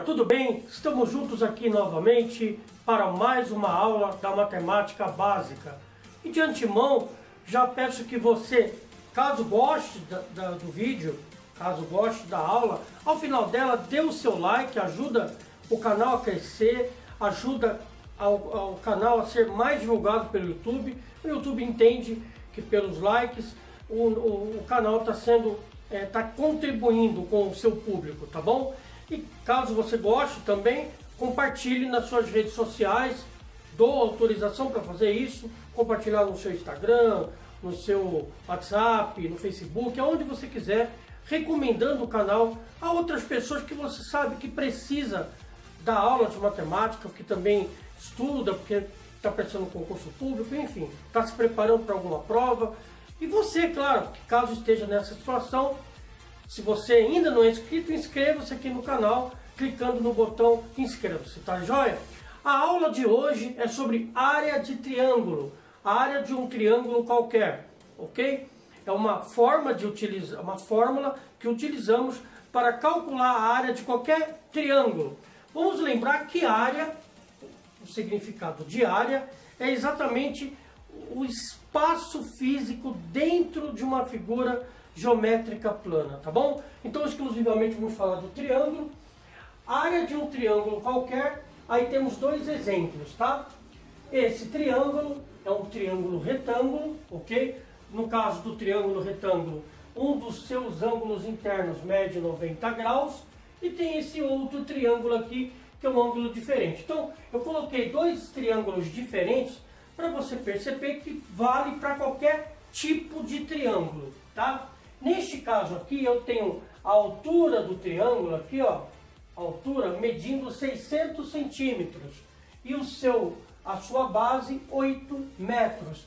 tudo bem? Estamos juntos aqui novamente para mais uma aula da matemática básica. E de antemão, já peço que você, caso goste do vídeo, caso goste da aula, ao final dela dê o seu like, ajuda o canal a crescer, ajuda ao canal a ser mais divulgado pelo YouTube. O YouTube entende que pelos likes o canal está contribuindo com o seu público, tá bom? E caso você goste também, compartilhe nas suas redes sociais, dou autorização para fazer isso, compartilhar no seu Instagram, no seu WhatsApp, no Facebook, aonde você quiser, recomendando o canal a outras pessoas que você sabe que precisa da aula de matemática, que também estuda, porque está prestando concurso público, enfim, está se preparando para alguma prova. E você, claro, que caso esteja nessa situação, se você ainda não é inscrito, inscreva-se aqui no canal, clicando no botão inscreva-se, tá joia? A aula de hoje é sobre área de triângulo, a área de um triângulo qualquer, ok? É uma fórmula que utilizamos para calcular a área de qualquer triângulo. Vamos lembrar que área, o significado de área, é exatamente o espaço físico dentro de uma figura geométrica plana, tá bom? Então exclusivamente vamos falar do triângulo. Área de um triângulo qualquer, aí temos dois exemplos, tá? Esse triângulo é um triângulo retângulo, ok? No caso do triângulo retângulo, um dos seus ângulos internos mede 90 graus, e tem esse outro triângulo aqui, que é um ângulo diferente. Então, eu coloquei dois triângulos diferentes para você perceber que vale para qualquer tipo de triângulo, tá? Neste caso aqui, eu tenho a altura do triângulo, aqui ó, a altura medindo 600 centímetros e a sua base 8 metros.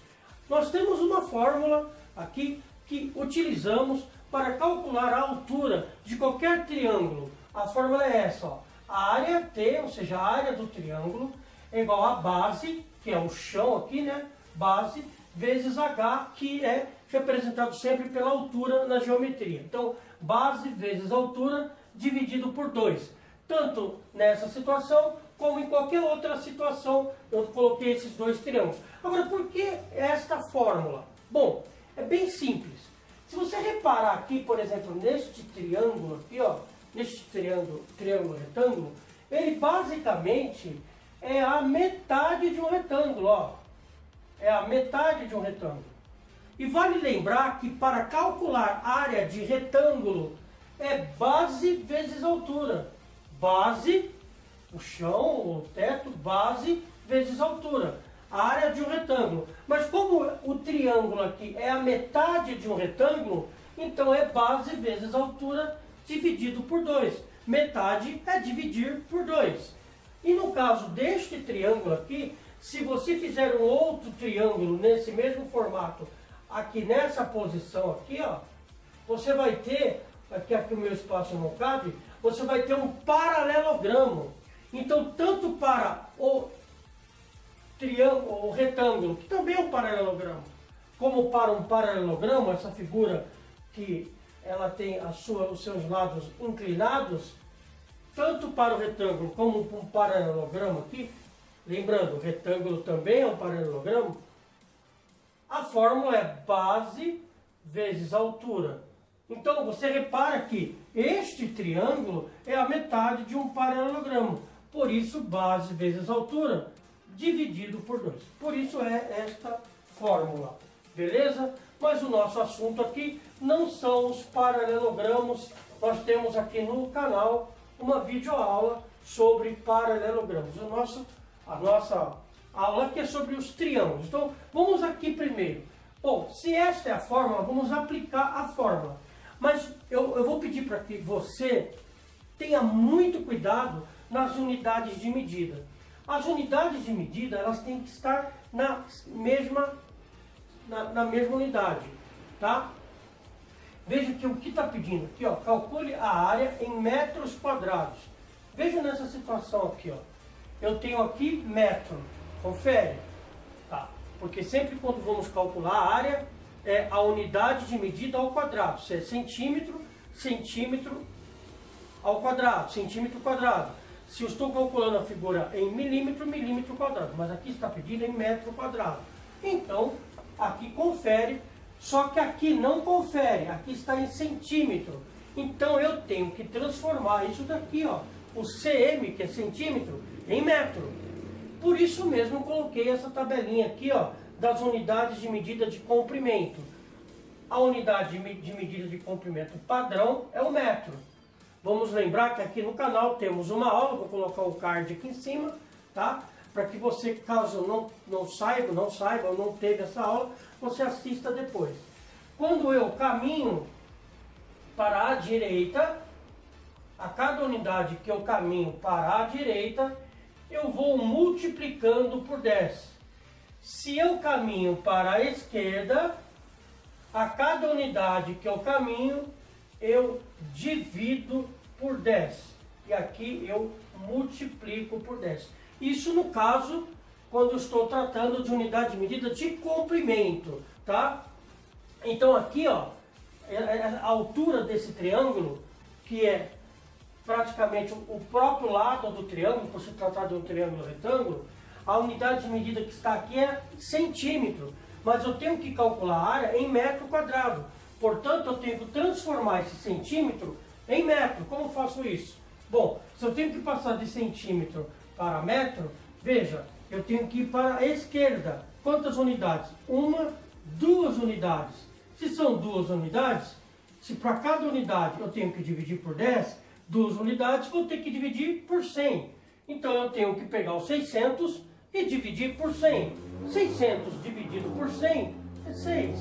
Nós temos uma fórmula aqui que utilizamos para calcular a altura de qualquer triângulo. A fórmula é essa, ó. A área T, ou seja, a área do triângulo, é igual a base, que é o chão aqui, né? Base, vezes H, que é representado sempre pela altura na geometria. Então, base vezes altura dividido por 2. Tanto nessa situação, como em qualquer outra situação, eu coloquei esses dois triângulos. Agora, por que esta fórmula? Bom, é bem simples. Se você reparar aqui, por exemplo, neste triângulo aqui, ó, neste triângulo retângulo, ele basicamente é a metade de um retângulo, ó. É a metade de um retângulo. E vale lembrar que para calcular área de retângulo é base vezes altura. Base, o chão, o teto, base vezes altura. A área de um retângulo. Mas como o triângulo aqui é a metade de um retângulo, então é base vezes altura dividido por 2. Metade é dividir por 2. E no caso deste triângulo aqui, se você fizer um outro triângulo nesse mesmo formato, aqui nessa posição aqui, ó, você vai ter, aqui o meu espaço não cabe, você vai ter um paralelogramo. Então, tanto para o triângulo, o retângulo, que também é um paralelogramo, como para um paralelogramo, essa figura que ela tem os seus lados inclinados, tanto para o retângulo como para um paralelogramo aqui, lembrando, o retângulo também é um paralelogramo, a fórmula é base vezes altura. Então você repara que este triângulo é a metade de um paralelogramo. Por isso, base vezes altura dividido por 2. Por isso é esta fórmula. Beleza? Mas o nosso assunto aqui não são os paralelogramos. Nós temos aqui no canal uma videoaula sobre paralelogramos. A nossa aula aqui é sobre os triângulos. Então, vamos aqui primeiro. Bom, se esta é a fórmula, vamos aplicar a fórmula. Mas eu vou pedir para que você tenha muito cuidado nas unidades de medida. As unidades de medida, elas têm que estar na mesma unidade, tá? Veja que o que está pedindo aqui, ó, calcule a área em metros quadrados. Veja nessa situação aqui, ó. Eu tenho aqui metro, confere, tá? Porque sempre quando vamos calcular a área, é a unidade de medida ao quadrado. Se é centímetro, centímetro ao quadrado, centímetro quadrado. se eu estou calculando a figura em milímetro, milímetro quadrado, mas aqui está pedindo em metro quadrado. Então, aqui confere, só que aqui não confere, aqui está em centímetro. Então eu tenho que transformar isso daqui, ó, o cm, que é centímetro, em metro. Por isso mesmo eu coloquei essa tabelinha aqui, ó, das unidades de medida de comprimento. A unidade de medida de comprimento padrão é o metro. Vamos lembrar que aqui no canal temos uma aula, vou colocar o card aqui em cima, tá? Para que você, caso não saiba ou não teve essa aula, você assista depois. Quando eu caminho para a direita, a cada unidade que eu caminho para a direita, eu vou multiplicando por 10. Se eu caminho para a esquerda, a cada unidade que eu caminho, eu divido por 10. E aqui eu multiplico por 10. Isso no caso, quando eu estou tratando de unidade de medida de comprimento, tá? Então aqui, ó, a altura desse triângulo, que é praticamente o próprio lado do triângulo, por se tratar de um triângulo retângulo, a unidade de medida que está aqui é centímetro, mas eu tenho que calcular a área em metro quadrado. Portanto, eu tenho que transformar esse centímetro em metro. Como eu faço isso? Bom, se eu tenho que passar de centímetro para metro, veja, eu tenho que ir para a esquerda. Quantas unidades? Uma, duas unidades. Se são duas unidades, se para cada unidade eu tenho que dividir por 10, duas unidades vou ter que dividir por 100. Então eu tenho que pegar os 600 e dividir por 100. 600 dividido por 100 é 6.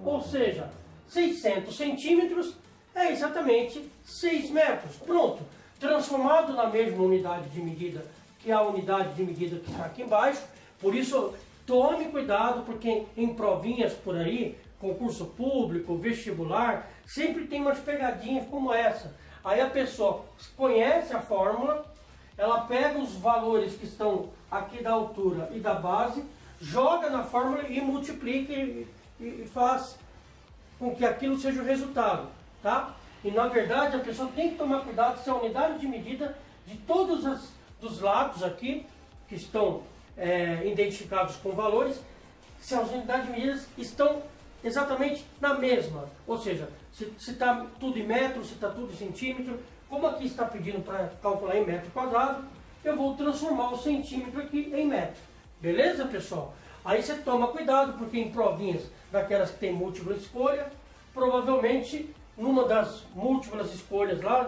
Ou seja, 600 centímetros é exatamente 6 metros. Pronto. Transformado na mesma unidade de medida, que é a unidade de medida que está aqui embaixo. Por isso, tome cuidado, porque em provinhas por aí, concurso público, vestibular, sempre tem umas pegadinhas como essa. Aí a pessoa conhece a fórmula, ela pega os valores que estão aqui da altura e da base, joga na fórmula e multiplica e faz com que aquilo seja o resultado, tá? E na verdade a pessoa tem que tomar cuidado se a unidade de medida de todos os lados aqui, que estão identificados com valores, se as unidades de medidas estão exatamente na mesma. Ou seja, se está tudo em metro, se está tudo em centímetro, como aqui está pedindo para calcular em metro quadrado, eu vou transformar o centímetro aqui em metro. Beleza, pessoal? Aí você toma cuidado, porque em provinhas daquelas que tem múltipla escolha, provavelmente numa das múltiplas escolhas lá,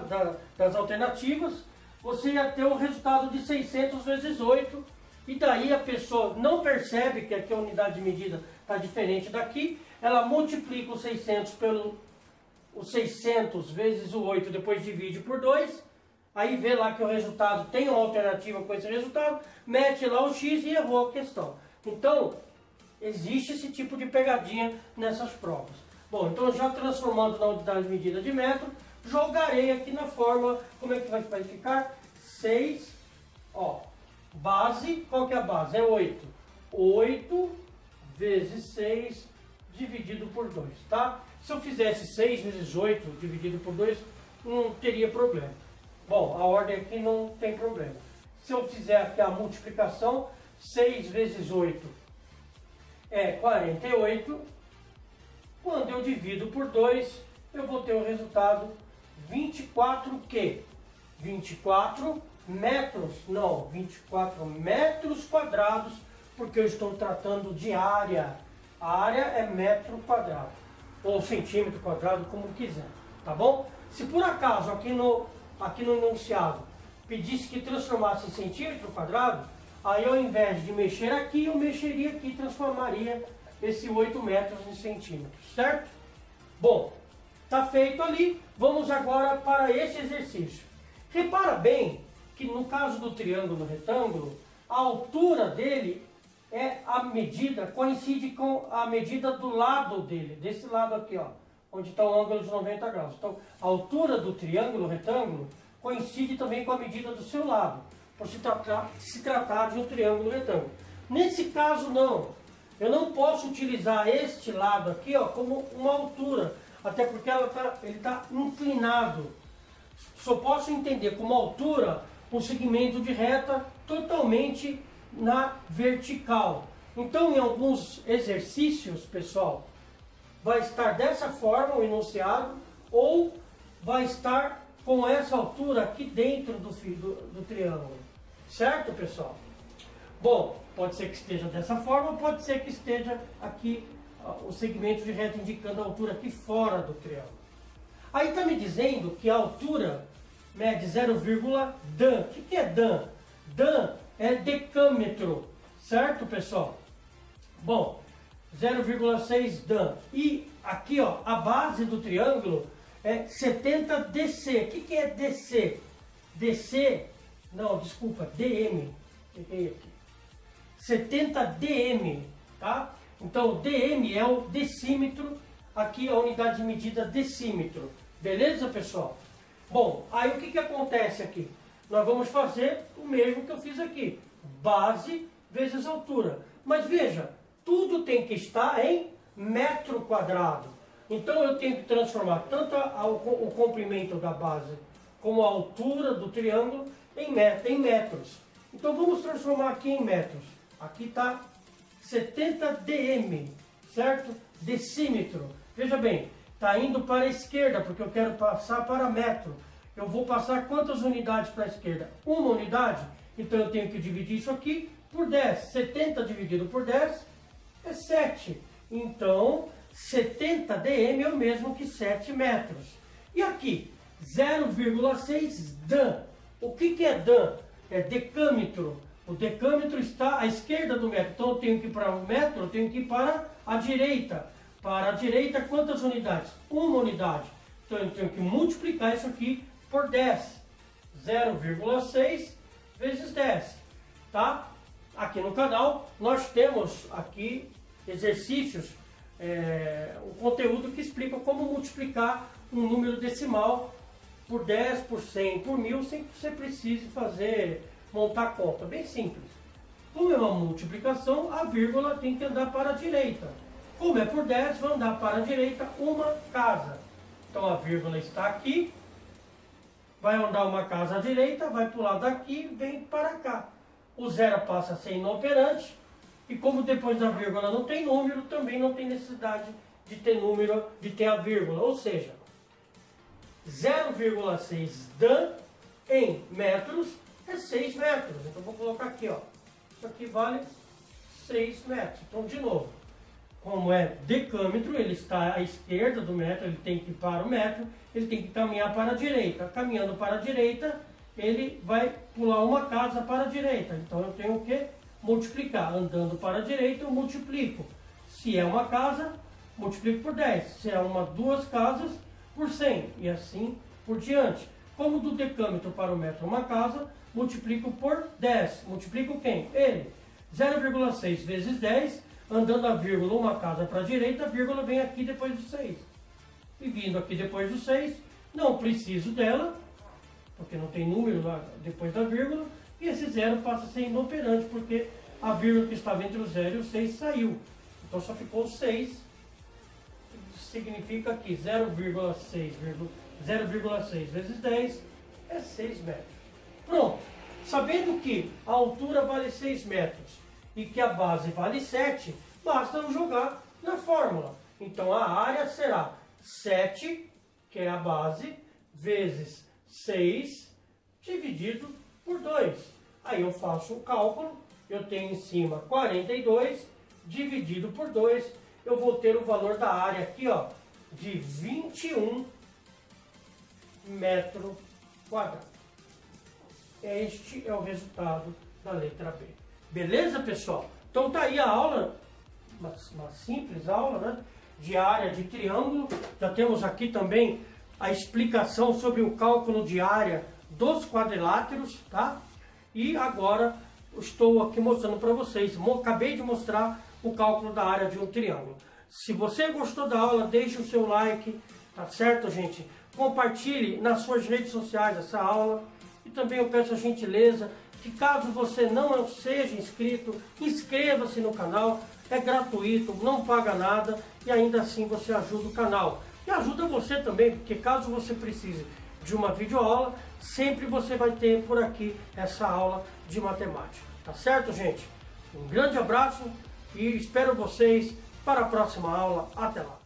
das alternativas, você ia ter um resultado de 600 vezes 8, e daí a pessoa não percebe que aqui a unidade de medida está diferente daqui, ela multiplica o 600 pelo 600 vezes o 8, depois divide por 2, aí vê lá que o resultado tem uma alternativa com esse resultado, mete lá o x e errou a questão. Então, existe esse tipo de pegadinha nessas provas. Bom, então já transformando na unidade de medida de metro, jogarei aqui na fórmula, como é que vai ficar? 6, ó, base, qual que é a base? É 8. 8 vezes 6 dividido por 2, tá? Se eu fizesse 6 vezes 8 dividido por 2, não teria problema. Bom, a ordem aqui não tem problema. Se eu fizer aqui a multiplicação, 6 vezes 8 é 48. Quando eu divido por 2, eu vou ter o resultado 24 quê? 24 metros, não, 24 metros quadrados, porque eu estou tratando de área. A área é metro quadrado, ou centímetro quadrado, como quiser, tá bom? Se por acaso aqui no enunciado pedisse que transformasse em centímetro quadrado, aí ao invés de mexer aqui, eu mexeria aqui e transformaria esse 8 metros em centímetros, certo? Bom, tá feito ali, vamos agora para esse exercício. Repara bem que no caso do triângulo retângulo, a altura dele a medida coincide com a medida do lado dele, desse lado aqui, ó, onde está o ângulo de 90 graus. Então, a altura do triângulo retângulo coincide também com a medida do seu lado, por se tratar de um triângulo retângulo. Nesse caso, não. Eu não posso utilizar este lado aqui, ó, como uma altura, até porque ele está inclinado. Só posso entender como altura um segmento de reta totalmente na vertical. Então, em alguns exercícios, pessoal, vai estar dessa forma o enunciado, ou vai estar com essa altura aqui dentro do triângulo. Certo, pessoal? Bom, pode ser que esteja dessa forma, pode ser que esteja aqui o segmento de reta indicando a altura aqui fora do triângulo. Aí está me dizendo que a altura mede 0,dan. O que é dan? Dan é decâmetro, certo, pessoal? Bom, 0,6 dan. E aqui, ó, a base do triângulo é 70 DC. O que é DC? DC, não, desculpa, DM. O que é aqui? 70 dm, tá? Então, dm é o decímetro, aqui a unidade de medida decímetro. Beleza, pessoal? Bom, aí o que acontece aqui? Nós vamos fazer o mesmo que eu fiz aqui. Base vezes altura. Mas veja, tudo tem que estar em metro quadrado. Então eu tenho que transformar tanto o comprimento da base como a altura do triângulo em metros. Então vamos transformar aqui em metros. Aqui está 70 dm, certo? Decímetro. Veja bem, está indo para a esquerda, porque eu quero passar para metro. Eu vou passar quantas unidades para a esquerda? Uma unidade. Então eu tenho que dividir isso aqui por 10. 70 dividido por 10 é 7. Então, 70 dm é o mesmo que 7 metros. E aqui, 0,6 dan. O que é dan? É decâmetro. O decâmetro está à esquerda do metro. Então eu tenho que ir para o metro, eu tenho que ir para a direita. Para a direita, quantas unidades? Uma unidade. Então eu tenho que multiplicar isso aqui por 10. 0,6 vezes 10. Tá? Aqui no canal nós temos aqui exercícios, o conteúdo que explica como multiplicar um número decimal por 10, por 100, por 1000, sem que você precise montar conta. Bem simples. Como é uma multiplicação, a vírgula tem que andar para a direita. Como é por 10, vai andar para a direita uma casa. Então a vírgula está aqui, vai andar uma casa à direita, vai pular daqui e vem para cá. O zero passa a ser inoperante, e como depois da vírgula não tem número, também não tem necessidade de ter número, de ter a vírgula. Ou seja, 0,6 dan em metros é 6 metros. Então vou colocar aqui, ó. Isso aqui vale 6 metros. Então, de novo, como é decâmetro, ele está à esquerda do metro, ele tem que ir para o metro, ele tem que caminhar para a direita. Caminhando para a direita, ele vai pular uma casa para a direita. Então eu tenho que multiplicar. Andando para a direita, eu multiplico. Se é uma casa, multiplico por 10. Se é duas casas, por 100. E assim por diante. Como do decâmetro para o metro uma casa, multiplico por 10. Multiplico quem? Ele. 0,6 vezes 10, andando a vírgula uma casa para a direita, a vírgula vem aqui depois do 6. E vindo aqui depois do 6, não preciso dela, porque não tem número lá depois da vírgula, e esse zero passa a ser inoperante, porque a vírgula que estava entre o 0 e o 6 saiu. Então só ficou 6, significa que 0,6 vezes 10 é 6 metros. Pronto. Sabendo que a altura vale 6 metros e que a base vale 7, basta eu jogar na fórmula. Então a área será 7, que é a base, vezes 6, dividido por 2. Aí eu faço o cálculo, eu tenho em cima 42, dividido por 2, eu vou ter o valor da área aqui, ó, de 21 metros quadrados. Este é o resultado da letra B. Beleza, pessoal? Então tá aí a aula, uma simples aula, né, de área de triângulo. Já temos aqui também a explicação sobre o cálculo de área dos quadriláteros, tá? E agora estou aqui mostrando para vocês, acabei de mostrar o cálculo da área de um triângulo. Se você gostou da aula, deixe o seu like, tá certo, gente? Compartilhe nas suas redes sociais essa aula. E também eu peço a gentileza que, caso você não seja inscrito, inscreva-se no canal, é gratuito, não paga nada e ainda assim você ajuda o canal. E ajuda você também, porque caso você precise de uma videoaula, sempre você vai ter por aqui essa aula de matemática. Tá certo, gente? Um grande abraço e espero vocês para a próxima aula. Até lá!